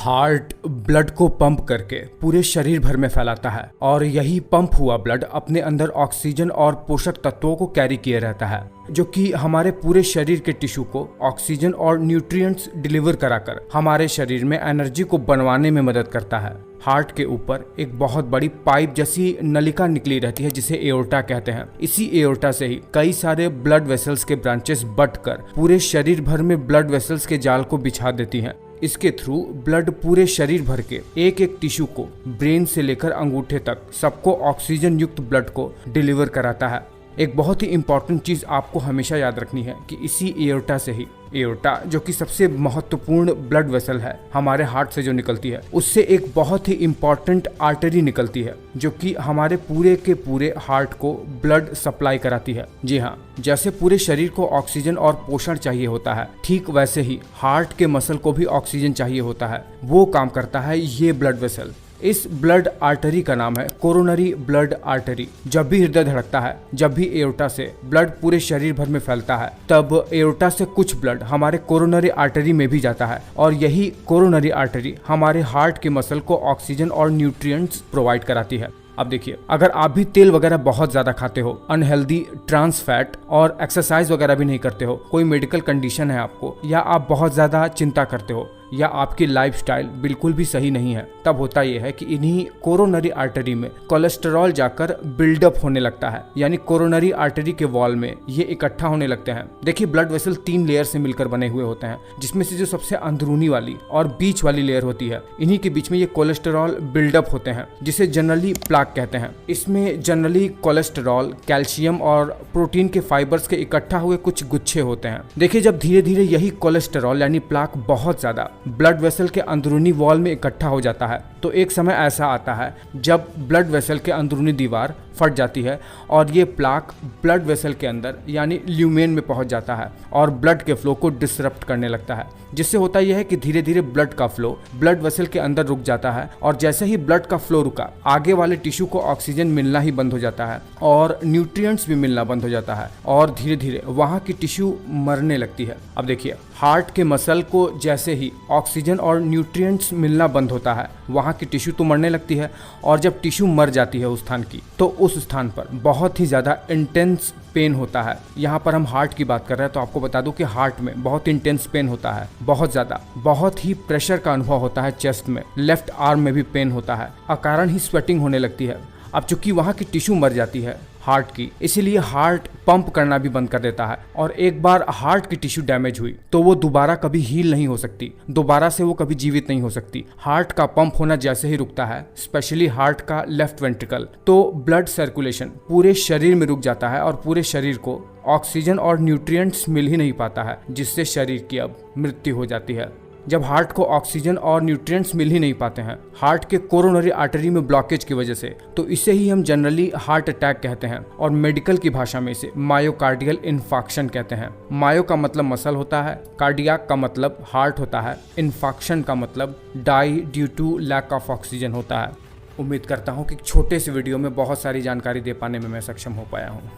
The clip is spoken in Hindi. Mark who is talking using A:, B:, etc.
A: हार्ट ब्लड को पंप करके पूरे शरीर भर में फैलाता है और यही पंप हुआ ब्लड अपने अंदर ऑक्सीजन और पोषक तत्वों को कैरी किए रहता है, जो कि हमारे पूरे शरीर के टिश्यू को ऑक्सीजन और न्यूट्रिएंट्स डिलीवर कराकर हमारे शरीर में एनर्जी को बनवाने में मदद करता है। हार्ट के ऊपर एक बहुत बड़ी पाइप जैसी नलिका निकली रहती है जिसे एओर्टा कहते हैं। इसी एओर्टा से ही कई सारे ब्लड वेसल्स के ब्रांचेस बटकर पूरे शरीर भर में ब्लड वेसल्स के जाल को बिछा देती हैं। इसके थ्रू ब्लड पूरे शरीर भर के एक एक टिश्यू को ब्रेन से लेकर अंगूठे तक सबको ऑक्सीजन युक्त ब्लड को डिलीवर कराता है। एक बहुत ही इंपॉर्टेंट चीज आपको हमेशा याद रखनी है कि इसी एओर्टा से ही एओर्टा जो कि सबसे महत्वपूर्ण ब्लड वेसल है हमारे हार्ट से जो निकलती है, उससे एक बहुत ही इंपॉर्टेंट आर्टरी निकलती है जो कि हमारे पूरे के पूरे हार्ट को ब्लड सप्लाई कराती है। जी हाँ, जैसे पूरे शरीर को ऑक्सीजन और पोषण चाहिए होता है, ठीक वैसे ही हार्ट के मसल को भी ऑक्सीजन चाहिए होता है। वो काम करता है ये ब्लड वेसल। इस ब्लड आर्टरी का नाम है कोरोनरी ब्लड आर्टरी। जब भी हृदय धड़कता है, जब भी एओर्टा से ब्लड पूरे शरीर भर में फैलता है, तब एओर्टा से कुछ ब्लड हमारे कोरोनरी आर्टरी में भी जाता है और यही कोरोनरी आर्टरी हमारे हार्ट के मसल को ऑक्सीजन और न्यूट्रिएंट्स प्रोवाइड कराती है। अब देखिए, अगर आप भी तेल वगैरह बहुत ज्यादा खाते हो, अनहेल्दी ट्रांस फैट और एक्सरसाइज वगैरह भी नहीं करते हो, कोई मेडिकल कंडीशन है आपको, या आप बहुत ज्यादा चिंता करते हो, या आपकी लाइफस्टाइल बिल्कुल भी सही नहीं है, तब होता यह है कि इन्हीं कोरोनरी आर्टरी में कोलेस्टेरॉल जाकर बिल्डअप होने लगता है, यानी कोरोनरी आर्टरी के वॉल में ये इकट्ठा होने लगते हैं। देखिए, ब्लड वेसल 3 लेयर से मिलकर बने हुए होते हैं, जिसमें से जो सबसे अंदरूनी वाली और बीच वाली लेयर होती है, इन्हीं के बीच में ये कोलेस्टेरॉल बिल्डअप होते हैं, जिसे जनरली प्लाक कहते हैं। इसमें जनरली कोलेस्टेरॉल, कैल्शियम और प्रोटीन के फाइबर्स के इकट्ठा हुए कुछ गुच्छे होते हैं। देखिए, जब धीरे धीरे यही कोलेस्टेरॉल यानी प्लाक बहुत ज्यादा ब्लड वेसल के अंदरूनी वॉल में इकट्ठा हो जाता है, तो एक समय ऐसा आता है जब ब्लड वेसल के अंदरूनी दीवार फट जाती है और ये प्लाक ब्लड वेसल के अंदर यानी ल्यूमेन में पहुंच जाता है और ब्लड के फ्लो को डिसरप्ट करने लगता है, जिससे होता यह है कि धीरे धीरे ब्लड का फ्लो ब्लड वेसल के अंदर रुक जाता है और जैसे ही ब्लड का फ्लो रुका, आगे वाले टिश्यू को ऑक्सीजन मिलना ही बंद हो जाता है और न्यूट्रिएंट्स भी मिलना बंद हो जाता है और धीरे धीरे वहाँ की टिश्यू मरने लगती है। अब देखिए, हार्ट के मसल को जैसे ही ऑक्सीजन और न्यूट्रिएंट्स मिलना बंद होता है, वहाँ की टिश्यू तो मरने लगती है और जब टिश्यू मर जाती है उस स्थान की, तो उस स्थान पर बहुत ही ज्यादा इंटेंस पेन होता है। यहाँ पर हम हार्ट की बात कर रहे हैं, तो आपको बता दूं कि हार्ट में बहुत इंटेंस पेन होता है, बहुत ज्यादा, बहुत ही प्रेशर का अनुभव होता है चेस्ट में, लेफ्ट आर्म में भी पेन होता है, अकारण ही स्वेटिंग होने लगती है। अब चूंकि वहाँ की टिश्यू मर जाती है हार्ट की, इसीलिए हार्ट पंप करना भी बंद कर देता है और एक बार हार्ट की टिश्यू डैमेज हुई तो वो दोबारा कभी हील नहीं हो सकती, दोबारा से वो कभी जीवित नहीं हो सकती। हार्ट का पंप होना जैसे ही रुकता है, स्पेशली हार्ट का लेफ्ट वेंट्रिकल, तो ब्लड सर्कुलेशन पूरे शरीर में रुक जाता है और पूरे शरीर को ऑक्सीजन और न्यूट्रिएंट्स मिल ही नहीं पाता है, जिससे शरीर की अब मृत्यु हो जाती है। जब हार्ट को ऑक्सीजन और न्यूट्रिएंट्स मिल ही नहीं पाते हैं हार्ट के कोरोनरी आर्टरी में ब्लॉकेज की वजह से, तो इसे ही हम जनरली हार्ट अटैक कहते हैं और मेडिकल की भाषा में इसे मायोकार्डियल इन्फाक्शन कहते हैं। मायो का मतलब मसल होता है, कार्डियक का मतलब हार्ट होता है, इन्फाक्शन का मतलब die due to lack of oxygen होता है। उम्मीद करता हूँ कि छोटे से वीडियो में बहुत सारी जानकारी दे पाने में मैं सक्षम हो पाया हूँ।